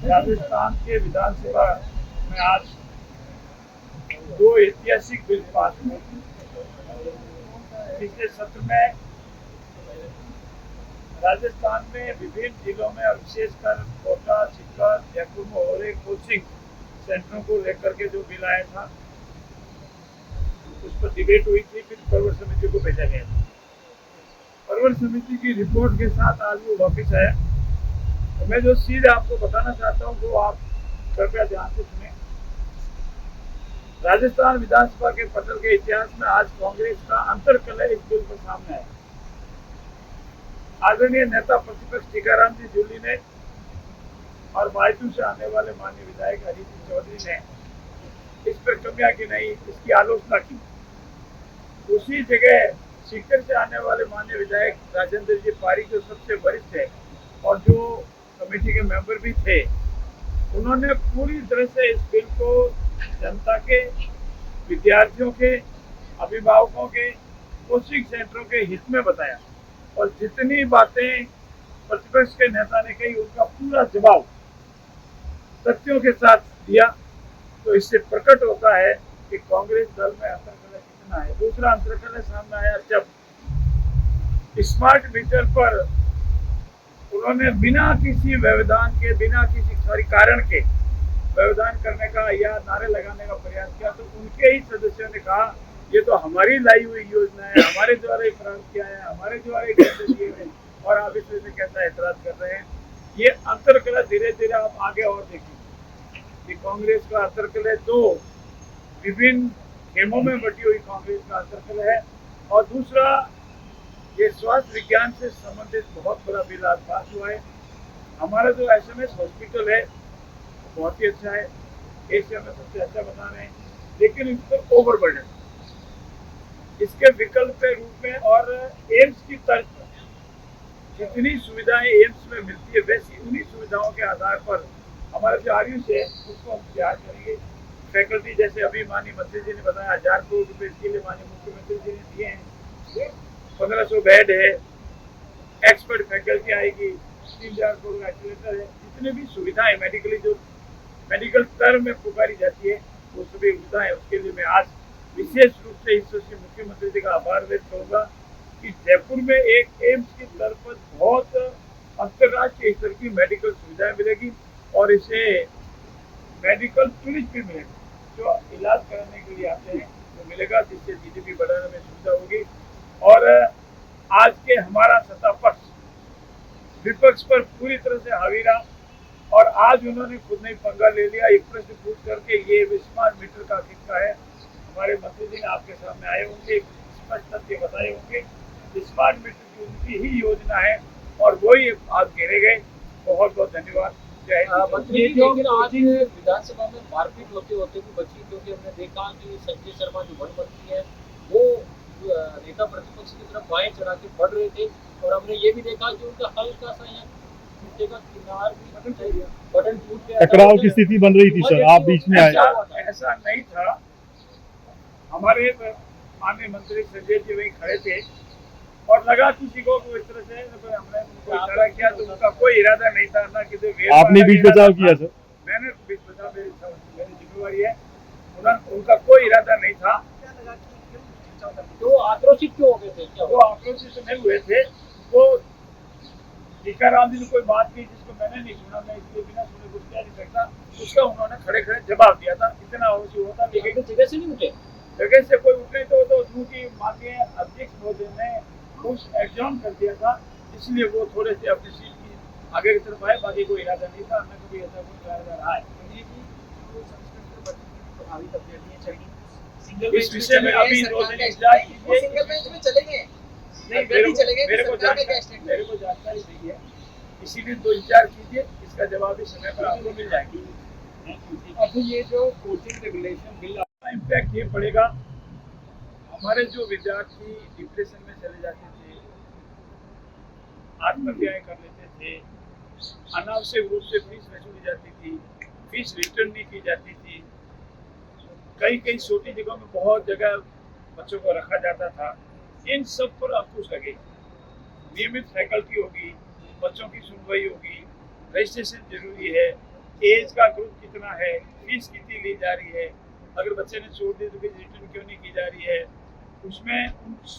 राजस्थान के विधानसभा में आज दो ऐतिहासिक बिल पास हुए। पिछले सत्र में राजस्थान में विभिन्न जिलों में और विशेषकर कोटा, सीकर, जयपुर में हो रहे कोचिंग सेंटरों को लेकर के जो बिल आया था उस पर डिबेट हुई थी, फिर परवर समिति को भेजा गया था। परवर समिति की रिपोर्ट के साथ आज वो वापिस आया। तो मैं जो सीधे आपको बताना चाहता हूँ वो आप कृपया ध्यान से सुने। राजस्थान विधानसभा के पटल के इतिहास में आज कांग्रेस का अंतरकलह इस बिल पर सामने आया। आदरणीय नेता प्रतिपक्ष टीकाराम जी जूली ने और बायतू से आने वाले माननीय विधायक हरी सिंह चौधरी ने इस पर कमियां की नहीं, इसकी आलोचना की। उसी जगह सीकर से आने वाले माननीय विधायक राजेंद्र जी पारी जो सबसे वरिष्ठ है और जो कमेटी के मेंबर भी थे, उन्होंने पूरी तरह से इस बिल को जनता के, विद्यार्थियों के, अभिभावकों के, कोचिंग सेंटरों के हित में बताया और जितनी बातें प्रतिपक्ष के नेता ने कही उनका पूरा जवाब तथ्यों के साथ दिया। तो इससे प्रकट होता है कि कांग्रेस दल में अंतरकलह कितना है। दूसरा अंतरकलह सामने आया जब स्मार्ट मीटर पर उन्होंने बिना किसी व्यवधान के, बिना किसी कारण के व्यवधान करने का या नारे लगाने का प्रयास किया, तो उनके ही सदस्यों ने कहा ये तो हमारी लाई हुई योजना है, हमारे द्वारा ही प्राप्त किया है, हमारे द्वारा ही कैसे दिए हैं और आप इसमें से कैसा एतराज कर रहे हैं। ये अंतरकलह धीरे धीरे आप आगे और देखिए कि कांग्रेस का अंतरकलह दो विभिन्न खेमों में बटी हुई कांग्रेस का अंतरकलह है। और दूसरा, ये स्वास्थ्य विज्ञान से संबंधित बहुत बड़ा बिल आज पास हुआ है। हमारा जो SMS हॉस्पिटल है बहुत ही अच्छा है, एशिया में सबसे अच्छा बना रहे हैं, लेकिन इस पर ओवरबर्डन, इसके विकल्प के रूप में और एम्स की तर्ज पर जितनी सुविधाएं एम्स में मिलती है वैसी उन्हीं सुविधाओं के आधार पर हमारा जो आयुष है उसको हम तैयार करेंगे। फैकल्टी जैसे अभी माननीय मंत्री जी ने बताया 1000 करोड़ रुपए इसके लिए माननीय मुख्यमंत्री जी ने दिए हैं, 1500 बेड है, एक्सपर्ट फैकल्टी आएगी, 3000 करोड़ का एक्सीलेटर है। जितने भी सुविधाएं मेडिकली जो मेडिकल टर्म में पुकारी जाती है वो सभी सुविधाएं, उसके लिए मैं आज विशेष रूप से ईश्वर से मुख्यमंत्री जी का आभार व्यक्त करूंगा कि जयपुर में एक एम्स की तर्ज पर बहुत अंतर्राष्ट्रीय स्तर की मेडिकल सुविधाएं मिलेगी और इसे मेडिकल टूरिस्ट भी मिलेगा, जो इलाज कराने के लिए आते हैं तो मिलेगा, जिससे GDP बढ़ाने में सुविधा होगी। और आज के हमारा सत्ता पक्ष विपक्ष पर पूरी तरह से हावी रहा और आज उन्होंने खुद ने पंगा ले लिया। एक प्रश्न पूछ करके ये स्मार्ट मीटर का कितना है, हमारे मंत्री जी ने आपके सामने आए होंगे, स्पष्ट तथ्य बताए होंगे। स्मार्ट मीटर की उनकी ही योजना है और वही आज घेरे गए। बहुत बहुत धन्यवाद। मंत्री जी, लेकिन आज विधानसभा में मारपीट होते होते भी बची, क्योंकि हमने देखा कि संजय शर्मा जो वन मंत्री है वो नेता प्रतिपक्ष की तरफ बाएं चढ़ा के बढ़ रहे थे और हमने ये भी देखा कि उनका हल्का सा यहाँ जूते का किनार भी बटन टूट गया, टकराव की स्थिति बन रही थी सर, आप बीच में आए। ऐसा नहीं था, हमारे माननीय मंत्री संजय जी वहीं खड़े थे और लगा किसी को इस तरह से हमने उनको इशारा किया, तो उनका कोई इरादा नहीं था ना कि आपने बीच बचाव किया सर? मैंने बीच बचाव, मेरी जिम्मेवारी है, उनका कोई इरादा नहीं था। तो आक्रोशित क्यों हो गए थे? वो आक्रोशित नहीं हुए थे, वो टीकाराम जी ने कोई बात की जिसको मैंने नहीं सुना, मैं इसलिए बिना सुने कुछ कह नहीं सकता, उसका उन्होंने खड़े खड़े जवाब दिया था। इतना होता, लेकिन जगह से नहीं उठे, जगह से कोई उठे तो उनकी माननीय अध्यक्ष महोदय ने उस एग्जाम कर दिया था, इसलिए वो थोड़े से अपनी सीट की आगे की तरफ आए। बाकी कोई इरादा नहीं था, हमें कभी ऐसा कोई इरादा रहा है। इस विषय में अभी 2 दिन इंतजार कीजिए, सिंगल बेंच में चलेंगे नहीं मेरे को जानकारी नहीं है, इसीलिए 2 इंतजार कीजिए, इसका जवाब इस समय पर आपको मिल जाएगी। अब ये जो कोचिंग रेगुलेशन बिल का इम्पैक्ट ये पड़ेगा, हमारे जो विद्यार्थी डिप्रेशन में चले जाते थे, आत्महत्याएं कर लेते थे, अनावश्यक रूप से फीस वसूली जाती थी, फीस रिटर्न नहीं की जाती थी, कई छोटी जगहों में बहुत जगह बच्चों को रखा जाता था, इन सब पर अंकुश लगेगी। नियमित फैकल्टी होगी, बच्चों की सुनवाई होगी, रजिस्ट्रेशन जरूरी है, एज का ग्रुप कितना है, फीस कितनी ली जा रही है, अगर बच्चे ने छोड़ दी तो फिर रिटर्न क्यों नहीं की जा रही है, उसमें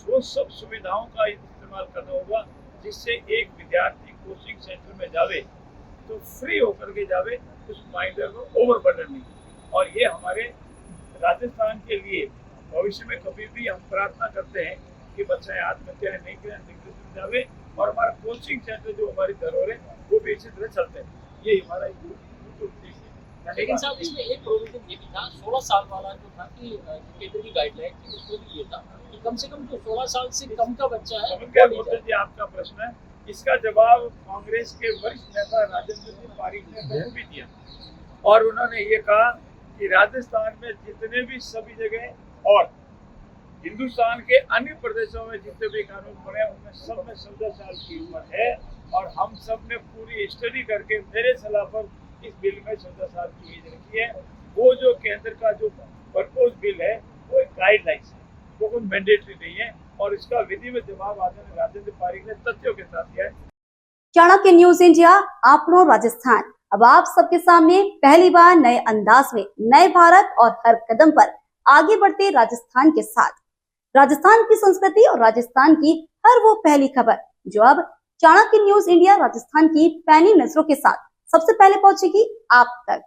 वो सब सुविधाओं का इस्तेमाल करना होगा जिससे एक विद्यार्थी कोचिंग सेंटर में जावे तो फ्री होकर के जावे, उस माइंडर को ओवरबर्डन नहीं। और ये हमारे राजस्थान के लिए भविष्य में कभी भी हम प्रार्थना करते हैं कि बच्चे आत्महत्या नहीं करें, डिग्रेशन जावे और हमारा कोचिंग सेंटर जो हमारी धरोहर है वो भी इसी तरह चलते हैं। ये हमारा उद्देश्य है। लेकिन साहब इसमें एक प्रोविजन ये भी था, 16 साल वाला जो था कि केंद्र की गाइडलाइन थी उसमें भी ये था कि कम से कम जो 16 साल से कम का बच्चा है क्या बोलते जी आपका प्रश्न है, इसका जवाब कांग्रेस के वरिष्ठ नेता राजेंद्र सिंह पारिक ने भी दिया और उन्होंने ये कहा कि राजस्थान में जितने भी सभी जगह और हिंदुस्तान के अन्य प्रदेशों में जितने भी कानून बने उनमें सब में 14 साल की उम्र है और हम सब ने पूरी स्टडी करके मेरे सलाह पर इस बिल में 14 साल की एज रखी है। वो जो केंद्र का जो प्रपोज बिल है वो एक गाइडलाइंस है, वो कोई मैंडेटरी नहीं है और इसका विधिवत जवाब आदरणीय राजेंद्र पारिक ने तथ्यों के साथ दिया है। चाणक्य न्यूज इंडिया आपनो राजस्थान अब आप सबके सामने पहली बार नए अंदाज में नए भारत और हर कदम पर आगे बढ़ते राजस्थान के साथ राजस्थान की संस्कृति और राजस्थान की हर वो पहली खबर जो अब चाणक्य न्यूज इंडिया राजस्थान की पैनी नजरों के साथ सबसे पहले पहुंचेगी आप तक।